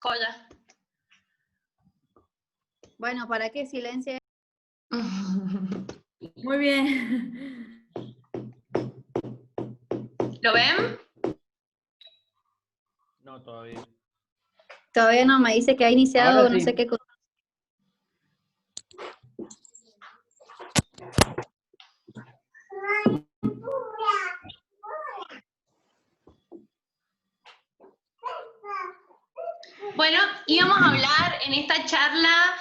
Joya. Bueno, ¿para qué silencio? Muy bien. ¿Lo ven? No, todavía. Todavía no, me dice que ha iniciado Ahora no sí. sé qué cosa. Bueno, íbamos a hablar en esta charla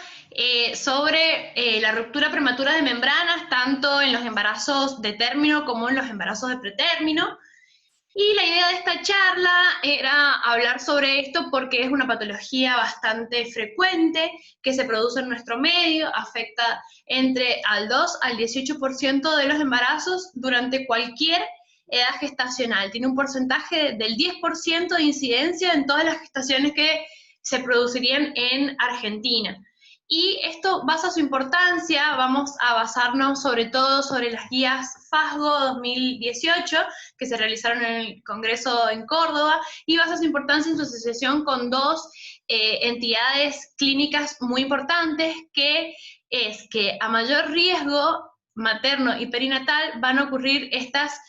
sobre la ruptura prematura de membranas, tanto en los embarazos de término como en los embarazos de pretérmino. Y la idea de esta charla era hablar sobre esto porque es una patología bastante frecuente que se produce en nuestro medio, afecta entre al 2 al 18% de los embarazos durante cualquier edad gestacional. Tiene un porcentaje del 10% de incidencia en todas las gestaciones que se producirían en Argentina. Y esto basa su importancia, vamos a basarnos sobre todo sobre las guías FASGO 2018, que se realizaron en el Congreso en Córdoba, y basa su importancia en su asociación con dos entidades clínicas muy importantes, que es que a mayor riesgo materno y perinatal van a ocurrir estas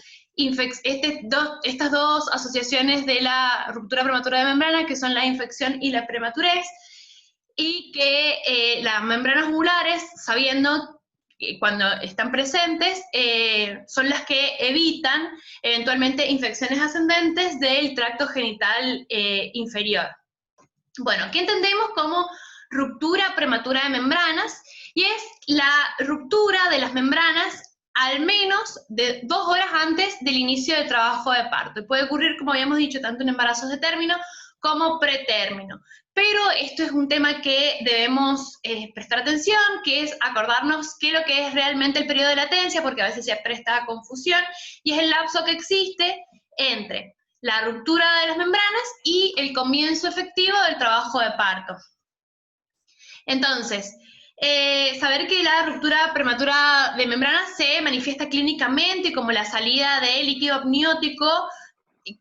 dos asociaciones de la ruptura prematura de membrana, que son la infección y la prematurez, y que las membranas ovulares, sabiendo cuando están presentes, son las que evitan eventualmente infecciones ascendentes del tracto genital inferior. Bueno, ¿qué entendemos como ruptura prematura de membranas? Y es la ruptura de las membranas al menos de 2 horas antes del inicio del trabajo de parto. Y puede ocurrir, como habíamos dicho, tanto en embarazos de término como pretérmino. Pero esto es un tema que debemos prestar atención, que es acordarnos qué es lo que es realmente el periodo de latencia, porque a veces se presta confusión, y es el lapso que existe entre la ruptura de las membranas y el comienzo efectivo del trabajo de parto. Entonces, saber que la ruptura prematura de membranas se manifiesta clínicamente como la salida de líquido amniótico,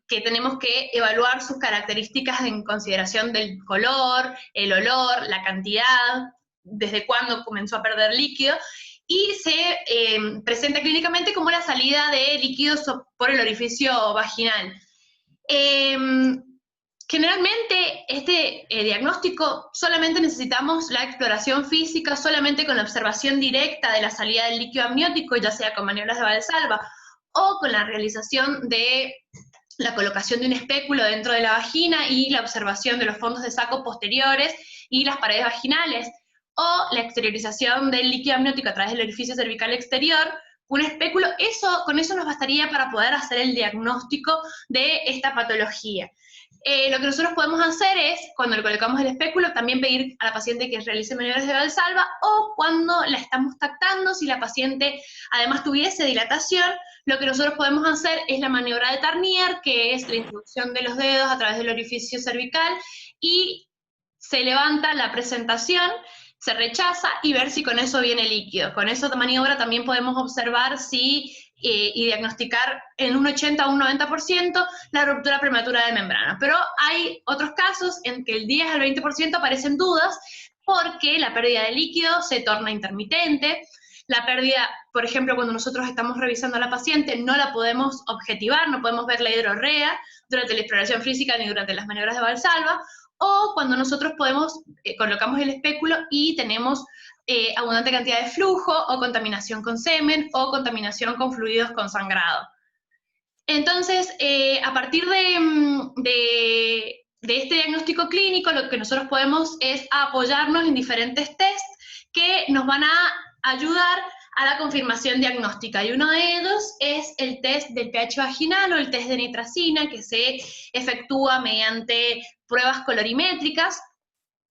que tenemos que evaluar sus características en consideración del color, el olor, la cantidad, desde cuándo comenzó a perder líquido, y se presenta clínicamente como la salida de líquidos por el orificio vaginal. Generalmente este diagnóstico solamente necesitamos la exploración física, solamente con la observación directa de la salida del líquido amniótico, ya sea con maniobras de Valsalva o con la realización de la colocación de un espéculo dentro de la vagina y la observación de los fondos de saco posteriores y las paredes vaginales, o la exteriorización del líquido amniótico a través del orificio cervical exterior, un espéculo. Con eso nos bastaría para poder hacer el diagnóstico de esta patología. Lo que nosotros podemos hacer es, cuando le colocamos el espéculo, también pedir a la paciente que realice maniobras de Valsalva, o cuando la estamos tactando, si la paciente además tuviese dilatación, lo que nosotros podemos hacer es la maniobra de Tarnier, que es la introducción de los dedos a través del orificio cervical, y se levanta la presentación, se rechaza y ver si con eso viene líquido. Con esa maniobra también podemos observar si y diagnosticar en un 80 o un 90% la ruptura prematura de membrana. Pero hay otros casos en que el 10 al 20% aparecen dudas, porque la pérdida de líquido se torna intermitente. La pérdida, por ejemplo, cuando nosotros estamos revisando a la paciente, no la podemos objetivar, no podemos ver la hidrorrea durante la exploración física ni durante las maniobras de Valsalva, o cuando nosotros colocamos el espéculo y tenemos abundante cantidad de flujo, o contaminación con semen, o contaminación con fluidos con sangrado. Entonces, a partir de este diagnóstico clínico, lo que nosotros podemos es apoyarnos en diferentes tests que nos van a ayudar a la confirmación diagnóstica, y uno de ellos es el test del pH vaginal o el test de nitracina, que se efectúa mediante pruebas colorimétricas,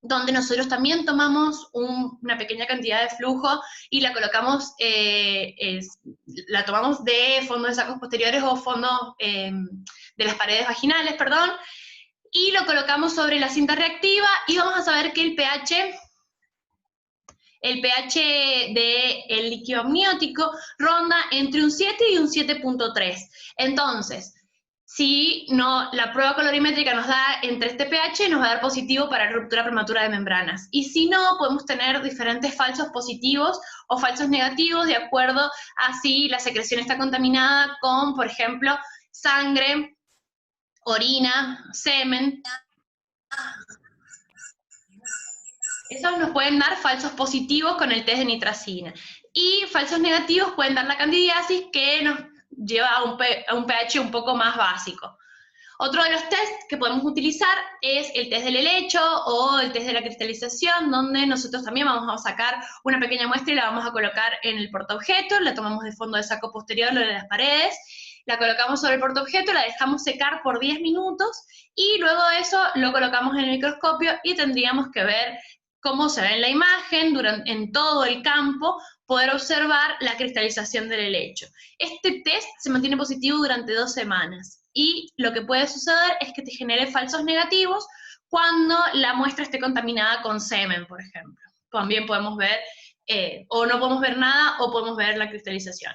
donde nosotros también tomamos una pequeña cantidad de flujo y la colocamos, la tomamos de fondos de sacos posteriores o fondos de las paredes vaginales, perdón, y lo colocamos sobre la cinta reactiva, y vamos a saber que el pH del líquido amniótico ronda entre un 7 y un 7.3. Entonces, si no, la prueba colorimétrica nos da entre este pH, nos va a dar positivo para ruptura prematura de membranas. Y si no, podemos tener diferentes falsos positivos o falsos negativos de acuerdo a si la secreción está contaminada con, por ejemplo, sangre, orina, semen. Esos nos pueden dar falsos positivos con el test de nitracina. Y falsos negativos pueden dar la candidiasis, que nos lleva a un pH un poco más básico. Otro de los test que podemos utilizar es el test del helecho o el test de la cristalización, donde nosotros también vamos a sacar una pequeña muestra y la vamos a colocar en el portaobjeto, la tomamos de fondo de saco posterior, lo de las paredes, la colocamos sobre el portaobjeto, la dejamos secar por 10 minutos y luego de eso lo colocamos en el microscopio y tendríamos que ver cómo se ve en la imagen, en todo el campo, poder observar la cristalización del helecho. Este test se mantiene positivo durante 2 semanas. Y lo que puede suceder es que te genere falsos negativos cuando la muestra esté contaminada con semen, por ejemplo. También podemos ver, o no podemos ver nada, o podemos ver la cristalización.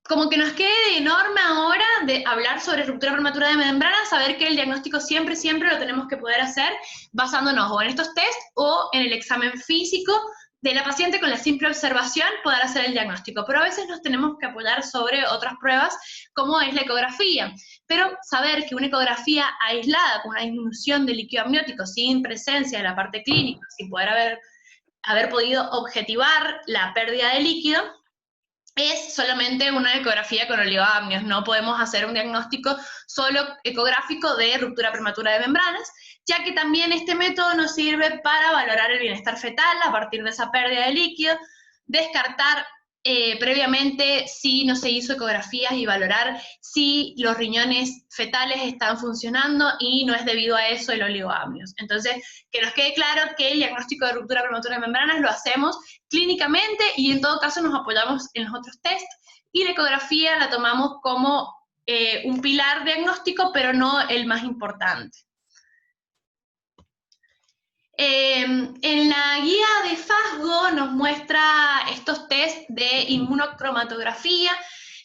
Como que nos quede de norma ahora de hablar sobre ruptura prematura de membranas, saber que el diagnóstico siempre lo tenemos que poder hacer basándonos o en estos test o en el examen físico de la paciente con la simple observación poder hacer el diagnóstico. Pero a veces nos tenemos que apoyar sobre otras pruebas, como es la ecografía. Pero saber que una ecografía aislada, con una disminución de líquido amniótico, sin presencia de la parte clínica, sin poder haber podido objetivar la pérdida de líquido, es solamente una ecografía con oligoamnios. No podemos hacer un diagnóstico solo ecográfico de ruptura prematura de membranas, ya que también este método nos sirve para valorar el bienestar fetal a partir de esa pérdida de líquido, descartar previamente si no se hizo ecografías y valorar si los riñones fetales están funcionando y no es debido a eso el oligoamnios. Entonces, que nos quede claro que el diagnóstico de ruptura prematura de membranas lo hacemos clínicamente y en todo caso nos apoyamos en los otros test y la ecografía la tomamos como un pilar diagnóstico, pero no el más importante. En la guía de FASGO nos muestra estos test de inmunocromatografía,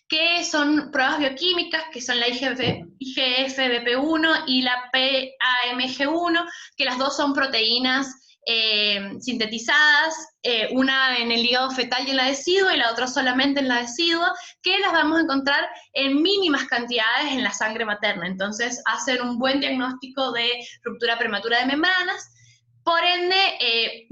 que son pruebas bioquímicas, que son la IGF-BP1 y la PAMG1, que las dos son proteínas sintetizadas, una en el hígado fetal y en la decidua, y la otra solamente en la decidua, que las vamos a encontrar en mínimas cantidades en la sangre materna. Entonces, hacen un buen diagnóstico de ruptura prematura de membranas. Por ende,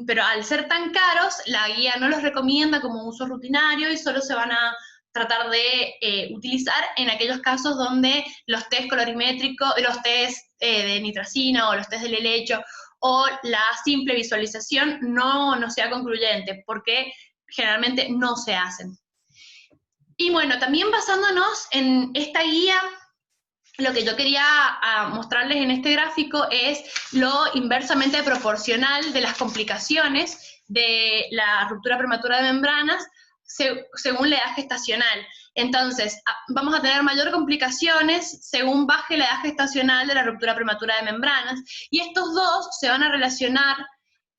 pero al ser tan caros, la guía no los recomienda como uso rutinario y solo se van a tratar de utilizar en aquellos casos donde los test colorimétricos, los test de nitracina o los test del helecho o la simple visualización no sea concluyente, porque generalmente no se hacen. Y bueno, también basándonos en esta guía, lo que yo quería mostrarles en este gráfico es lo inversamente proporcional de las complicaciones de la ruptura prematura de membranas según la edad gestacional. Entonces, vamos a tener mayor complicaciones según baje la edad gestacional de la ruptura prematura de membranas, y estos dos se van a relacionar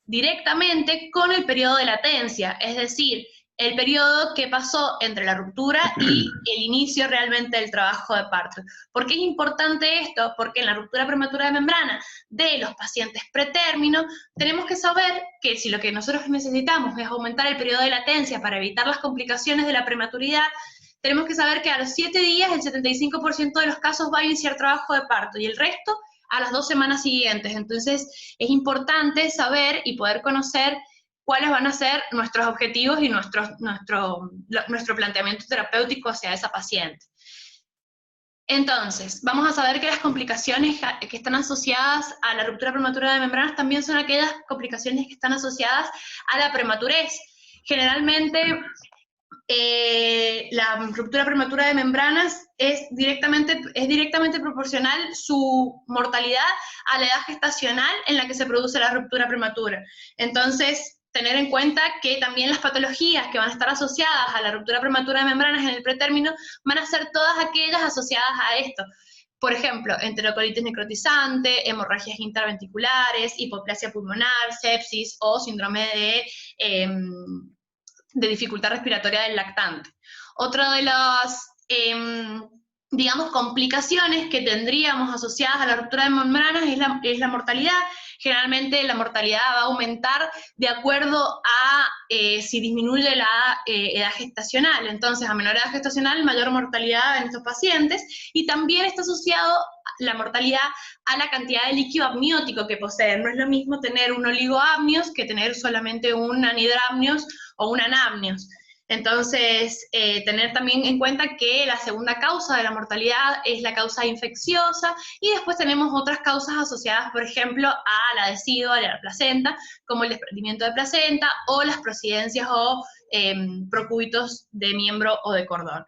directamente con el periodo de latencia, es decir, el periodo que pasó entre la ruptura y el inicio realmente del trabajo de parto. ¿Por qué es importante esto? Porque en la ruptura prematura de membrana de los pacientes pretérmino, tenemos que saber que si lo que nosotros necesitamos es aumentar el periodo de latencia para evitar las complicaciones de la prematuridad, tenemos que saber que a los 7 días el 75% de los casos va a iniciar trabajo de parto y el resto a las 2 semanas siguientes. Entonces es importante saber y poder conocer cuáles van a ser nuestros objetivos y nuestro planteamiento terapéutico hacia esa paciente. Entonces, vamos a saber que las complicaciones que están asociadas a la ruptura prematura de membranas también son aquellas complicaciones que están asociadas a la prematurez. Generalmente, la ruptura prematura de membranas es directamente proporcional su mortalidad a la edad gestacional en la que se produce la ruptura prematura. Entonces, tener en cuenta que también las patologías que van a estar asociadas a la ruptura prematura de membranas en el pretérmino van a ser todas aquellas asociadas a esto. Por ejemplo, enterocolitis necrotizante, hemorragias intraventriculares, hipoplasia pulmonar, sepsis o síndrome de dificultad respiratoria del lactante. Otro de los digamos, complicaciones que tendríamos asociadas a la ruptura de membranas es la mortalidad. Generalmente la mortalidad va a aumentar de acuerdo a si disminuye la edad gestacional. Entonces, a menor edad gestacional, mayor mortalidad en estos pacientes, y también está asociado la mortalidad a la cantidad de líquido amniótico que poseen. No es lo mismo tener un oligoamnios que tener solamente un anhidramnios o un anamnios. Entonces, tener también en cuenta que la segunda causa de la mortalidad es la causa infecciosa, y después tenemos otras causas asociadas, por ejemplo, a la decidua de la placenta, como el desprendimiento de placenta, o las prosidencias o procúbitos de miembro o de cordón.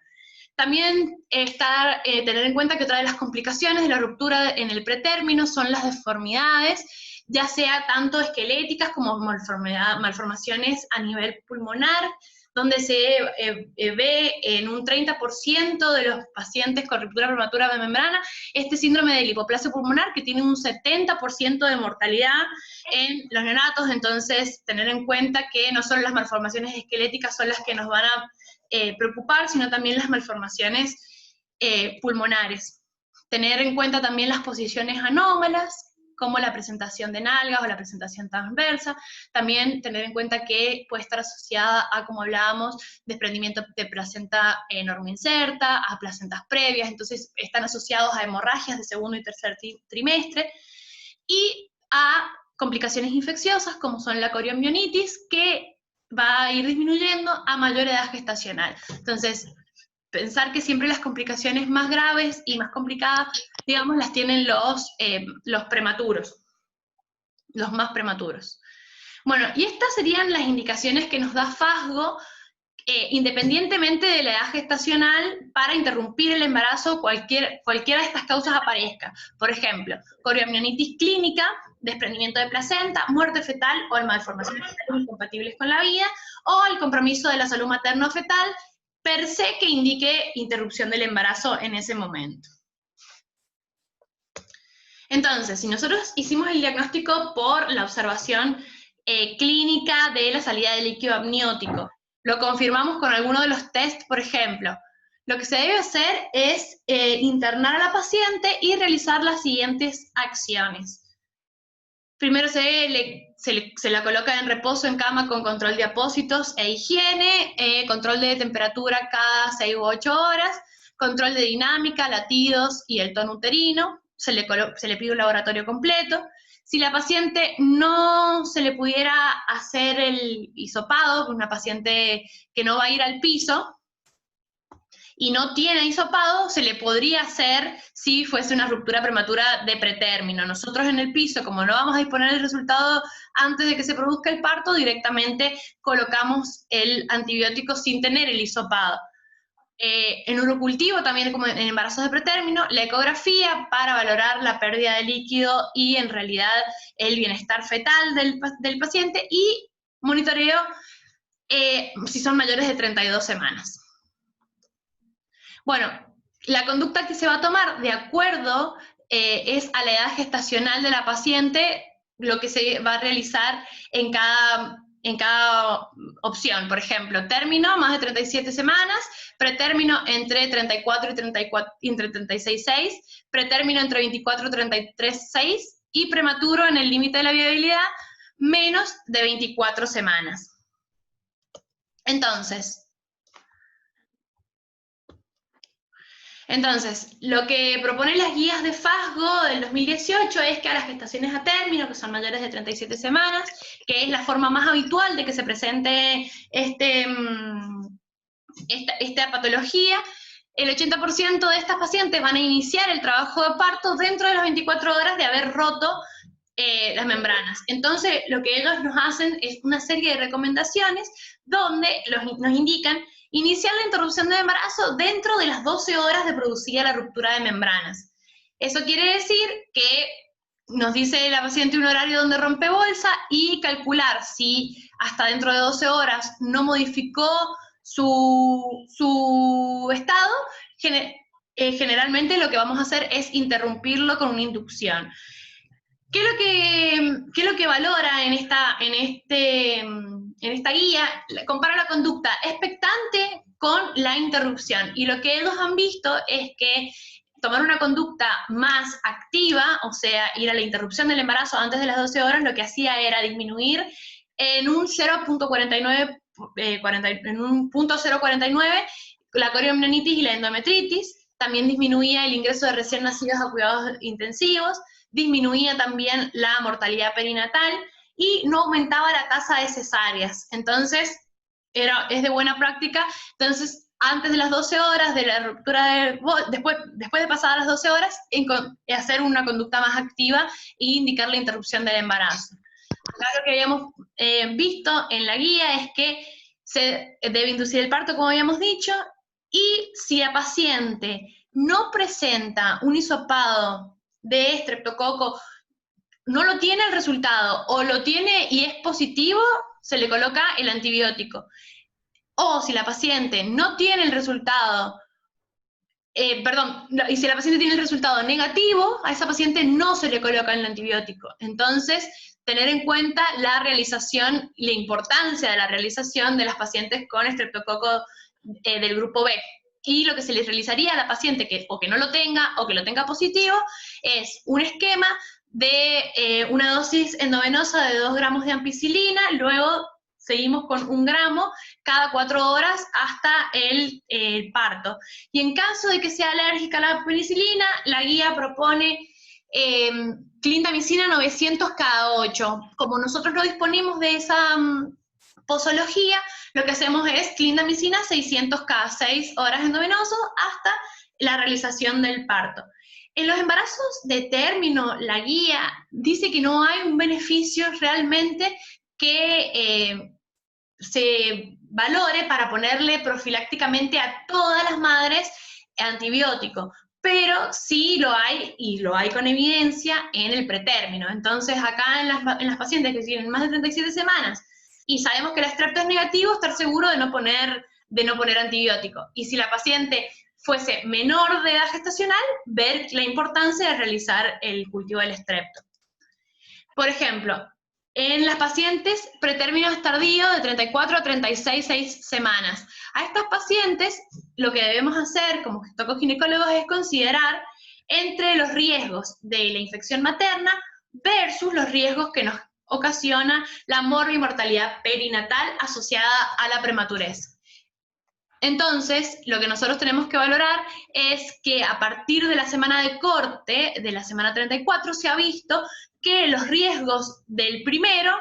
También tener en cuenta que otra de las complicaciones de la ruptura en el pretérmino son las deformidades, ya sea tanto esqueléticas como malformaciones a nivel pulmonar, donde se ve en un 30% de los pacientes con ruptura prematura de membrana este síndrome de hipoplasia pulmonar, que tiene un 70% de mortalidad en los neonatos. Entonces, tener en cuenta que no solo las malformaciones esqueléticas son las que nos van a preocupar, sino también las malformaciones pulmonares. Tener en cuenta también las posiciones anómalas, como la presentación de nalgas o la presentación transversa. También tener en cuenta que puede estar asociada a, como hablábamos, desprendimiento de placenta normoinserta, a placentas previas. Entonces están asociados a hemorragias de segundo y tercer trimestre, y a complicaciones infecciosas como son la coriomionitis, que va a ir disminuyendo a mayor edad gestacional. Entonces, pensar que siempre las complicaciones más graves y más complicadas, digamos, las tienen los prematuros, los más prematuros. Bueno, y estas serían las indicaciones que nos da FASGO, independientemente de la edad gestacional, para interrumpir el embarazo, cualquiera de estas causas aparezca. Por ejemplo, coriomionitis clínica, desprendimiento de placenta, muerte fetal o malformaciones fetales incompatibles con la vida, o el compromiso de la salud materno-fetal, per se, que indique interrupción del embarazo en ese momento. Entonces, si nosotros hicimos el diagnóstico por la observación clínica de la salida de líquido amniótico, lo confirmamos con alguno de los test, por ejemplo, lo que se debe hacer es internar a la paciente y realizar las siguientes acciones. Primero se la coloca en reposo en cama con control de apósitos e higiene, control de temperatura cada 6 u 8 horas, control de dinámica, latidos y el tono uterino. Se le pide un laboratorio completo. Si la paciente no se le pudiera hacer el hisopado, una paciente que no va a ir al piso y no tiene hisopado, se le podría hacer si fuese una ruptura prematura de pretérmino. Nosotros en el piso, como no vamos a disponer del resultado antes de que se produzca el parto, directamente colocamos el antibiótico sin tener el hisopado. En urocultivo, también como en embarazos de pretérmino, la ecografía para valorar la pérdida de líquido y en realidad el bienestar fetal del paciente, y monitoreo si son mayores de 32 semanas. Bueno, la conducta que se va a tomar de acuerdo es a la edad gestacional de la paciente, lo que se va a realizar en cada opción. Por ejemplo, término, más de 37 semanas, pretérmino entre 34 y entre 36,6, pretérmino entre 24 y 33,6, y prematuro en el límite de la viabilidad, menos de 24 semanas. Entonces, lo que proponen las guías de FASGO del 2018 es que a las gestaciones a término, que son mayores de 37 semanas, que es la forma más habitual de que se presente esta patología, el 80% de estas pacientes van a iniciar el trabajo de parto dentro de las 24 horas de haber roto las membranas. Entonces, lo que ellos nos hacen es una serie de recomendaciones donde nos indican iniciar la interrupción del embarazo dentro de las 12 horas de producida la ruptura de membranas. Eso quiere decir que nos dice la paciente un horario donde rompe bolsa, y calcular si hasta dentro de 12 horas no modificó su estado. Generalmente lo que vamos a hacer es interrumpirlo con una inducción. ¿Qué es lo que valora en esta guía? Compara la conducta expectante con la interrupción. Y lo que ellos han visto es que tomar una conducta más activa, o sea, ir a la interrupción del embarazo antes de las 12 horas, lo que hacía era disminuir en un 0.49, en un 0.049 la coriomnionitis y la endometritis. También disminuía el ingreso de recién nacidos a cuidados intensivos, disminuía también la mortalidad perinatal y no aumentaba la tasa de cesáreas. Entonces, es de buena práctica. Entonces, antes de las 12 horas de la ruptura después de pasadas las 12 horas, hacer una conducta más activa e indicar la interrupción del embarazo. Acá lo que habíamos visto en la guía es que se debe inducir el parto, como habíamos dicho, y si la paciente no presenta un hisopado de estreptococo, no lo tiene el resultado, o lo tiene y es positivo, se le coloca el antibiótico. O si la paciente no tiene el resultado, y si la paciente tiene el resultado negativo, a esa paciente no se le coloca el antibiótico. Entonces, tener en cuenta la realización y la importancia de la realización de las pacientes con estreptococo del grupo B. Y lo que se les realizaría a la paciente que o que no lo tenga o que lo tenga positivo es un esquema de una dosis endovenosa de 2 gramos de ampicilina, luego seguimos con 1 gramo cada 4 horas hasta el parto. Y en caso de que sea alérgica a la penicilina, la guía propone clindamicina 900 cada 8. Como nosotros no disponemos de esa posología, lo que hacemos es clindamicina 600 cada 6 horas endovenoso hasta la realización del parto. En los embarazos de término, la guía dice que no hay un beneficio realmente que se valore para ponerle profilácticamente a todas las madres antibiótico, pero sí lo hay, y lo hay con evidencia, en el pretérmino. Entonces, acá en las pacientes que tienen más de 37 semanas, y sabemos que el estrepto es negativo, estar seguro de no poner antibiótico. Y si la paciente fuese menor de edad gestacional, ver la importancia de realizar el cultivo del estrepto. Por ejemplo, en las pacientes pretérminos tardíos de 34 a 36 semanas. A estas pacientes lo que debemos hacer como tocoginecólogos es considerar entre los riesgos de la infección materna versus los riesgos que nos ocasiona la morbimortalidad perinatal asociada a la prematurez. Entonces, lo que nosotros tenemos que valorar es que a partir de la semana de corte, de la semana 34, se ha visto que los riesgos del primero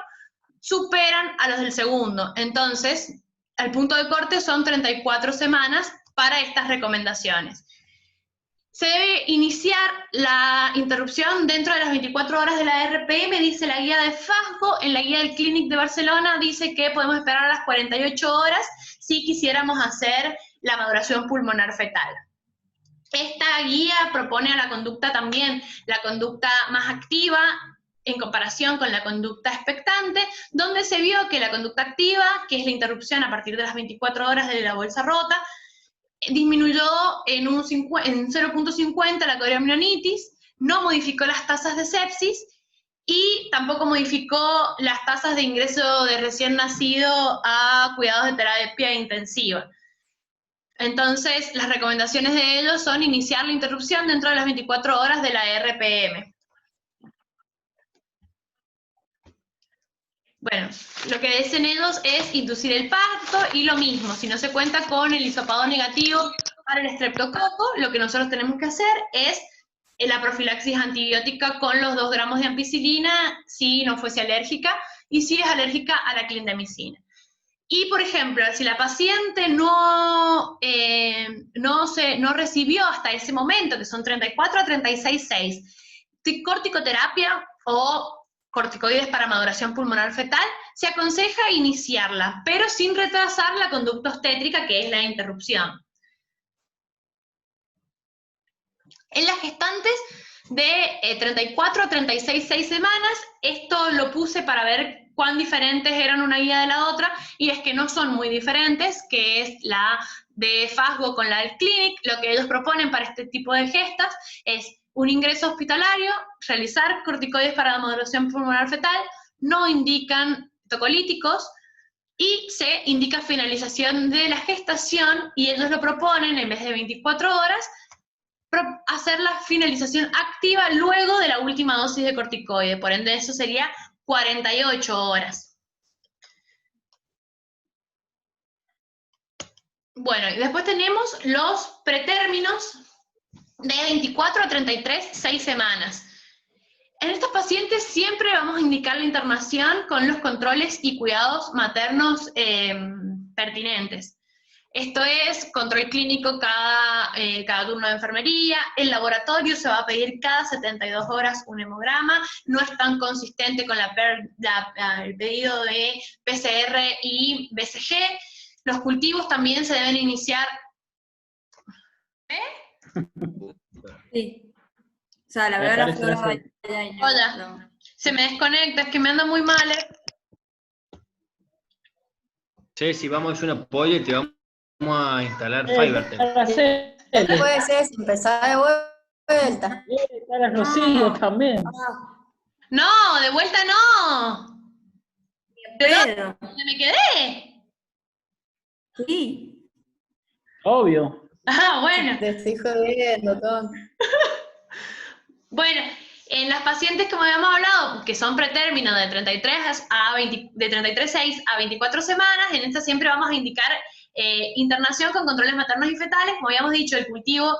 superan a los del segundo. Entonces, el punto de corte son 34 semanas para estas recomendaciones. Se debe iniciar la interrupción dentro de las 24 horas de la RPM, dice la guía de FASGO. En la guía del Clínic de Barcelona dice que podemos esperar a las 48 horas si quisiéramos hacer la maduración pulmonar fetal. Esta guía propone a la conducta también, la conducta más activa en comparación con la conducta expectante, donde se vio que la conducta activa, que es la interrupción a partir de las 24 horas de la bolsa rota, disminuyó en 0.50 la coriomnionitis, no modificó las tasas de sepsis y tampoco modificó las tasas de ingreso de recién nacido a cuidados de terapia intensiva. Entonces, las recomendaciones de ellos son iniciar la interrupción dentro de las 24 horas de la RPM. Bueno, lo que dicen ellos es inducir el parto y lo mismo, si no se cuenta con el hisopado negativo para el estreptococo, lo que nosotros tenemos que hacer es la profilaxis antibiótica con los 2 gramos de ampicilina si no fuese alérgica y si es alérgica a la clindamicina. Y, por ejemplo, si la paciente no recibió hasta ese momento, que son 34 a 36,6, corticoterapia o corticoides para maduración pulmonar fetal, se aconseja iniciarla, pero sin retrasar la conducta obstétrica, que es la interrupción. En las gestantes de 34 a 36,6 semanas, esto lo puse para ver cuán diferentes eran una guía de la otra, y es que no son muy diferentes, que es la de FASGO con la del Clínic. Lo que ellos proponen para este tipo de gestas es un ingreso hospitalario, realizar corticoides para la maduración pulmonar fetal, no indican tocolíticos, y se indica finalización de la gestación, y ellos lo proponen, en vez de 24 horas, hacer la finalización activa luego de la última dosis de corticoide, por ende eso sería 48 horas. Bueno, y después tenemos los pretérminos de 24 a 33, 6 semanas. En estos pacientes siempre vamos a indicar la internación con los controles y cuidados maternos pertinentes. Esto es control clínico cada turno de enfermería, el laboratorio se va a pedir cada 72 horas un hemograma, no es tan consistente con el pedido de PCR y BCG. Los cultivos también se deben iniciar. Sí. O sea, la verdad la flor Hola, se me desconecta, es que me anda muy mal, Che, si vamos a hacer un apoyo y te vamos a instalar Fivertel. Puede ser, si empezar de vuelta. Para Rocío también. No, de vuelta no. Pedro. ¿Dónde me quedé? Sí. Obvio. Ah, bueno. Te estoy jodiendo, Tom. Bueno, en las pacientes, como habíamos hablado, que son pretérminos de 33,6 a 24 semanas, en esta siempre vamos a indicar internación con controles maternos y fetales, como habíamos dicho, el cultivo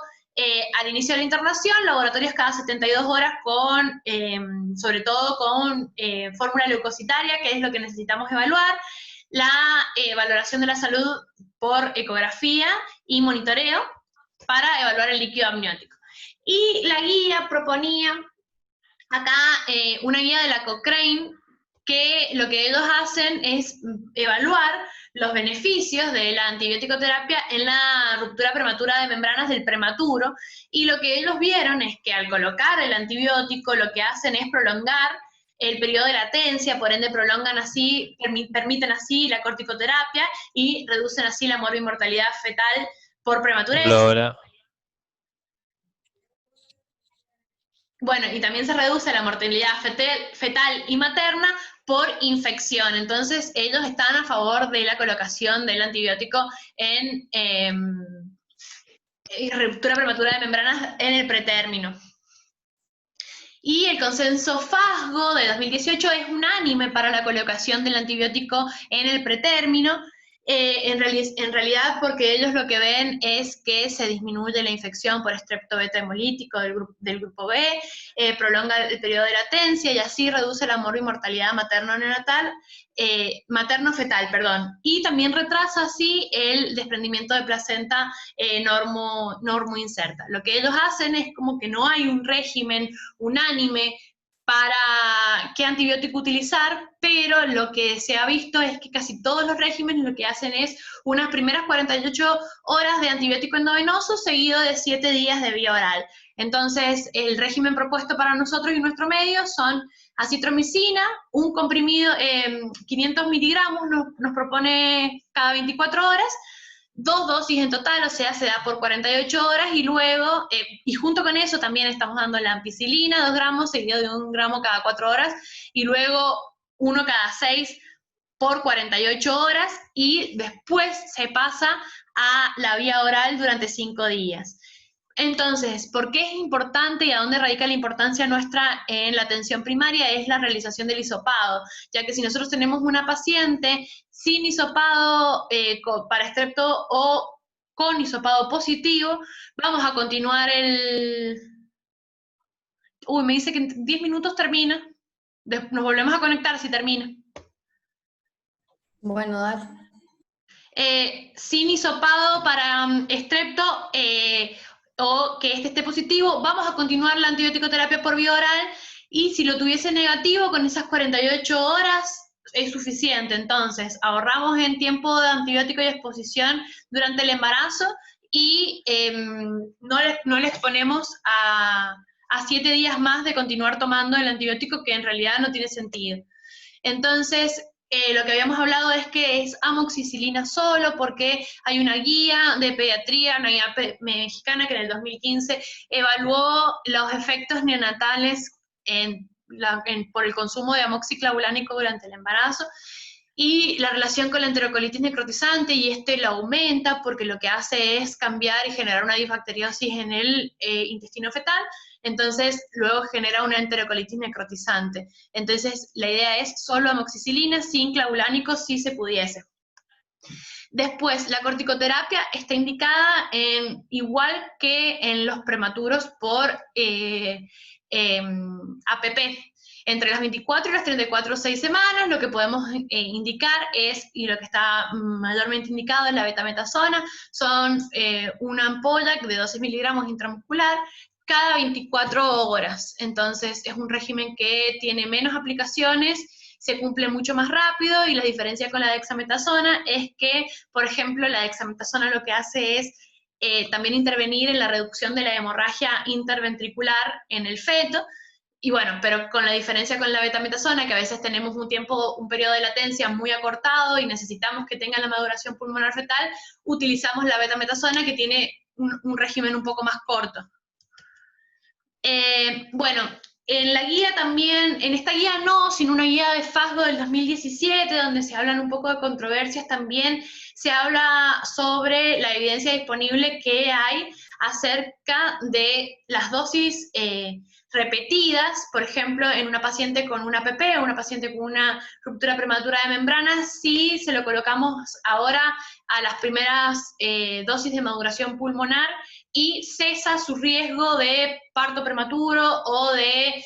al inicio de la internación, laboratorios cada 72 horas sobre todo con fórmula leucocitaria, que es lo que necesitamos evaluar, la valoración de la salud por ecografía y monitoreo para evaluar el líquido amniótico. Y la guía proponía acá una guía de la Cochrane, que lo que ellos hacen es evaluar los beneficios de la antibiótico-terapia en la ruptura prematura de membranas del prematuro, y lo que ellos vieron es que al colocar el antibiótico lo que hacen es prolongar el periodo de latencia, por ende prolongan así, permiten así la corticoterapia y reducen así la morbimortalidad fetal por prematurez. Hola. Bueno, y también se reduce la mortalidad fetal y materna por infección. Entonces, ellos están a favor de la colocación del antibiótico en ruptura prematura de membranas en el pretérmino. Y el consenso FASGO de 2018 es unánime para la colocación del antibiótico en el pretérmino. En realidad, porque ellos lo que ven es que se disminuye la infección por estrepto beta hemolítico del grupo B, prolonga el periodo de latencia y así reduce la morbimortalidad materno-fetal, y también retrasa así el desprendimiento de placenta normo inserta. Lo que ellos hacen es como que no hay un régimen unánime para qué antibiótico utilizar, pero lo que se ha visto es que casi todos los regímenes lo que hacen es unas primeras 48 horas de antibiótico endovenoso seguido de 7 días de vía oral. Entonces, el régimen propuesto para nosotros y nuestro medio son acitromicina, un comprimido, 500 miligramos nos propone cada 24 horas, 2 dosis en total, o sea, se da por 48 horas, y luego, y junto con eso también estamos dando la ampicilina, 2 gramos, seguido de 1 gramo cada 4 horas, y luego 1 cada 6 por 48 horas, y después se pasa a la vía oral durante 5 días. Entonces, ¿por qué es importante y a dónde radica la importancia nuestra en la atención primaria? Es la realización del hisopado, ya que si nosotros tenemos una paciente sin hisopado para estrepto o con hisopado positivo, vamos a continuar Uy, me dice que en 10 minutos termina. Nos volvemos a conectar si termina. Bueno, dale. Sin hisopado para estrepto o que este esté positivo, vamos a continuar la antibiótico-terapia por vía oral, y si lo tuviese negativo, con esas 48 horas es suficiente. Entonces, ahorramos en tiempo de antibiótico y exposición durante el embarazo, y no les ponemos a 7 días más de continuar tomando el antibiótico, que en realidad no tiene sentido. Entonces, lo que habíamos hablado es que es amoxicilina solo, porque hay una guía de pediatría, una guía mexicana que en el 2015 evaluó los efectos neonatales por el consumo de amoxiclavulánico durante el embarazo, y la relación con la enterocolitis necrotizante, y este lo aumenta porque lo que hace es cambiar y generar una disbacteriosis en el intestino fetal, entonces luego genera una enterocolitis necrotizante. Entonces la idea es solo amoxicilina, sin clavulánicos si se pudiese. Después, la corticoterapia está indicada igual que en los prematuros por APP. Entre las 24 y las 34,6 semanas, lo que podemos indicar es, y lo que está mayormente indicado es la betametasona, son una ampolla de 12 miligramos intramuscular cada 24 horas. Entonces, es un régimen que tiene menos aplicaciones, se cumple mucho más rápido, y la diferencia con la dexametasona es que, por ejemplo, la dexametasona lo que hace es también intervenir en la reducción de la hemorragia interventricular en el feto, y bueno, pero con la diferencia con la betametasona, que a veces tenemos un periodo de latencia muy acortado y necesitamos que tenga la maduración pulmonar fetal, utilizamos la betametasona, que tiene un régimen un poco más corto. Bueno, en la guía también, en esta guía no, sino una guía de FASGO del 2017, donde se hablan un poco de controversias también, se habla sobre la evidencia disponible que hay acerca de las dosis repetidas, por ejemplo, en una paciente con una APP o una paciente con una ruptura prematura de membranas, si se lo colocamos ahora a las primeras dosis de maduración pulmonar, y cesa su riesgo de parto prematuro o de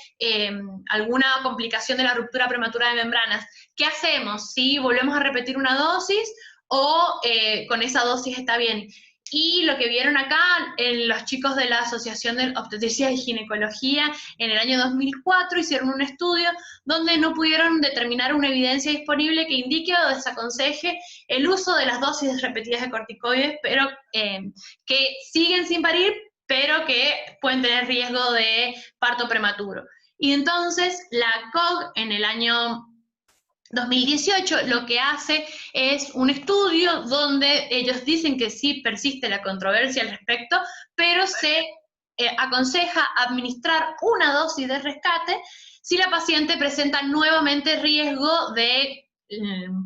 alguna complicación de la ruptura prematura de membranas. ¿Qué hacemos? ¿Si volvemos a repetir una dosis o con esa dosis está bien? Y lo que vieron acá, los chicos de la Asociación de Obstetricia y Ginecología, en el año 2004 hicieron un estudio donde no pudieron determinar una evidencia disponible que indique o desaconseje el uso de las dosis repetidas de corticoides, pero que siguen sin parir, pero que pueden tener riesgo de parto prematuro. Y entonces la COG en el año 2018 lo que hace es un estudio donde ellos dicen que sí persiste la controversia al respecto, pero se aconseja administrar una dosis de rescate si la paciente presenta nuevamente riesgo de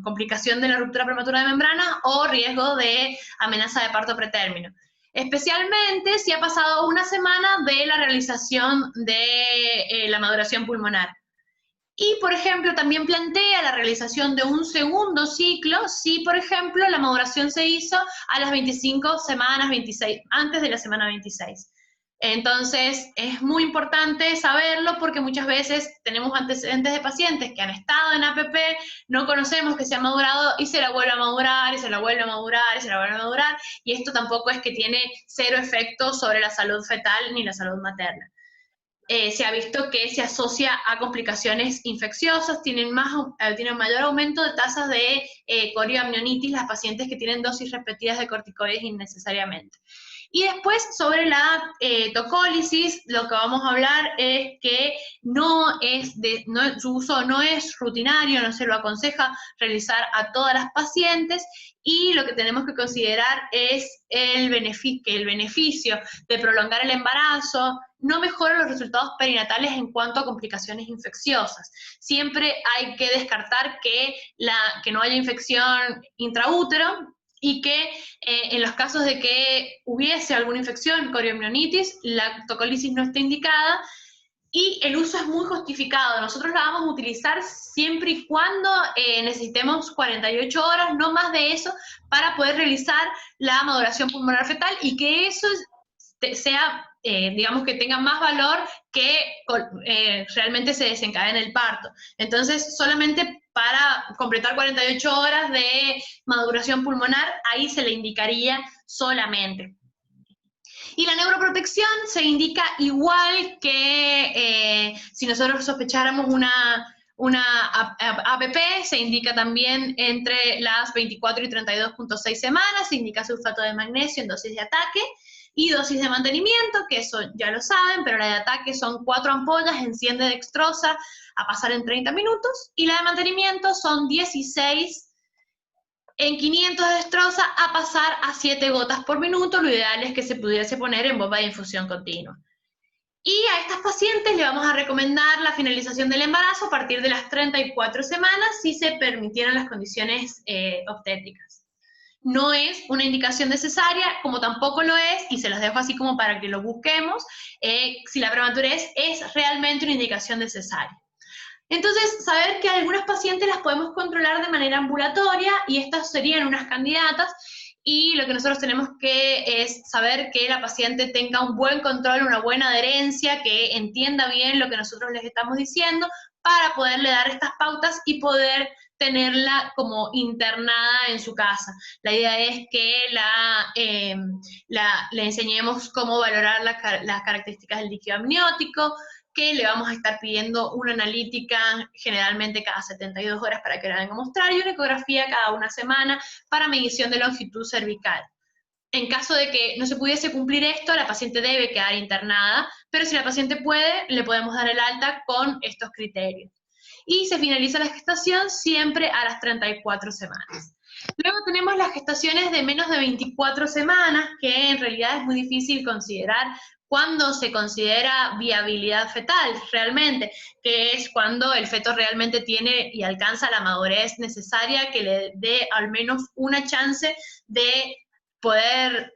complicación de la ruptura prematura de membrana o riesgo de amenaza de parto pretérmino. Especialmente si ha pasado una semana de la realización de la maduración pulmonar. Y, por ejemplo, también plantea la realización de un segundo ciclo si, por ejemplo, la maduración se hizo a las 25 semanas 26, antes de la semana 26. Entonces, es muy importante saberlo porque muchas veces tenemos antecedentes de pacientes que han estado en APP, no conocemos que se ha madurado y se la vuelve a madurar, y se la vuelve a madurar, y se la vuelve a madurar, y esto tampoco es que tiene cero efecto sobre la salud fetal ni la salud materna. Se ha visto que se asocia a complicaciones infecciosas, tienen mayor aumento de tasas de corioamnionitis las pacientes que tienen dosis repetidas de corticoides innecesariamente. Y después, sobre la tocólisis, lo que vamos a hablar es que su uso no es rutinario, no se lo aconseja realizar a todas las pacientes, y lo que tenemos que considerar es que el beneficio de prolongar el embarazo no mejora los resultados perinatales en cuanto a complicaciones infecciosas. Siempre hay que descartar que no haya infección intraútero, y que en los casos de que hubiese alguna infección, corioamnionitis, la tocólisis no está indicada, y el uso es muy justificado. Nosotros la vamos a utilizar siempre y cuando necesitemos 48 horas, no más de eso, para poder realizar la maduración pulmonar fetal, y que eso sea, digamos, que tenga más valor que realmente se desencadene el parto. Entonces, solamente para completar 48 horas de maduración pulmonar, ahí se le indicaría solamente. Y la neuroprotección se indica igual que si nosotros sospecháramos una APP, se indica también entre las 24 y 32,6 semanas, se indica sulfato de magnesio en dosis de ataque, y dosis de mantenimiento, que eso ya lo saben, pero la de ataque son 4 ampollas en 100 de dextrosa a pasar en 30 minutos, y la de mantenimiento son 16 en 500 de dextrosa a pasar a 7 gotas por minuto. Lo ideal es que se pudiese poner en bomba de infusión continua. Y a estas pacientes le vamos a recomendar la finalización del embarazo a partir de las 34 semanas si se permitieran las condiciones obstétricas. No es una indicación de cesárea, como tampoco lo es, y se los dejo así como para que lo busquemos, si la prematurez es realmente una indicación de cesárea. Entonces, saber que algunas pacientes las podemos controlar de manera ambulatoria y estas serían unas candidatas, y lo que nosotros tenemos que es saber que la paciente tenga un buen control, una buena adherencia, que entienda bien lo que nosotros les estamos diciendo para poderle dar estas pautas y poder tenerla como internada en su casa. La idea es que le enseñemos cómo valorar las características del líquido amniótico, que le vamos a estar pidiendo una analítica generalmente cada 72 horas para que la venga a mostrar y una ecografía cada una semana para medición de longitud cervical. En caso de que no se pudiese cumplir esto, la paciente debe quedar internada, pero si la paciente puede, le podemos dar el alta con estos criterios. Y se finaliza la gestación siempre a las 34 semanas. Luego tenemos las gestaciones de menos de 24 semanas, que en realidad es muy difícil considerar cuando se considera viabilidad fetal realmente, que es cuando el feto realmente tiene y alcanza la madurez necesaria que le dé al menos una chance de poder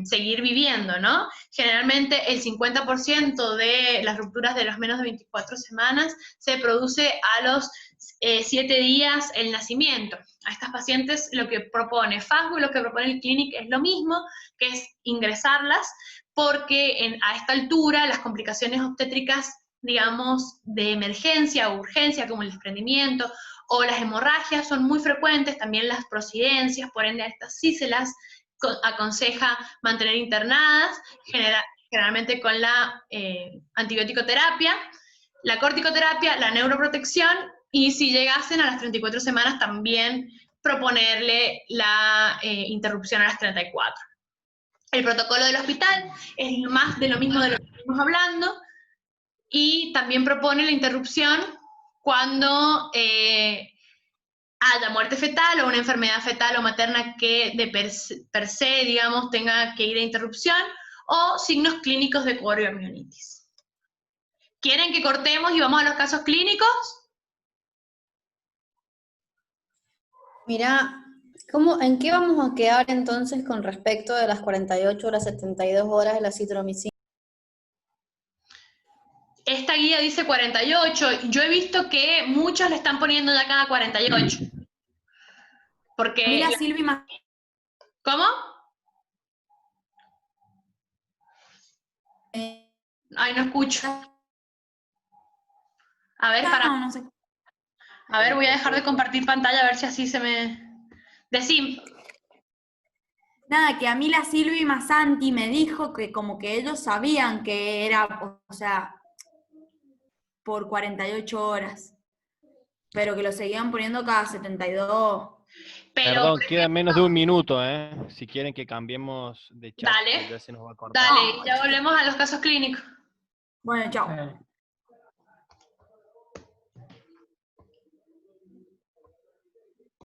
seguir viviendo, ¿no? Generalmente el 50% de las rupturas de las menos de 24 semanas se produce a los 7 días el nacimiento. A estas pacientes lo que propone FASGO y lo que propone el Clinic es lo mismo, que es ingresarlas, porque a esta altura las complicaciones obstétricas, digamos, de emergencia o urgencia, como el desprendimiento o las hemorragias, son muy frecuentes, también las prosidencias, por ende a estas sí se las aconseja mantener internadas, generalmente con la antibiótico terapia, la corticoterapia, la neuroprotección, y si llegasen a las 34 semanas también proponerle la interrupción a las 34. El protocolo del hospital es más de lo mismo de lo que estamos hablando, y también propone la interrupción cuando haya muerte fetal o una enfermedad fetal o materna que de per se, digamos, tenga que ir a interrupción, o signos clínicicos de corioamionitis. ¿Quieren que cortemos y vamos a los casos clínicos? Mira, ¿en qué vamos a quedar entonces con respecto de las 48 o las 72 horas de la citromicina? Esta guía dice 48, yo he visto que muchos le están poniendo ya cada 48. Porque... Mira, Silvi, más... ¿Cómo? Ay, no escucho. A ver, No sé. A ver, voy a dejar de compartir pantalla a ver si así se me... Decim. Nada, que a mí la Silvi Masanti me dijo que como que ellos sabían que era, o sea, por 48 horas, pero que lo seguían poniendo cada 72. Pero, perdón, queda menos de un minuto, ¿eh? Si quieren que cambiemos de chat, dale, ya se nos va a cortar. dale, ya volvemos a los casos clínicos. Bueno, chao.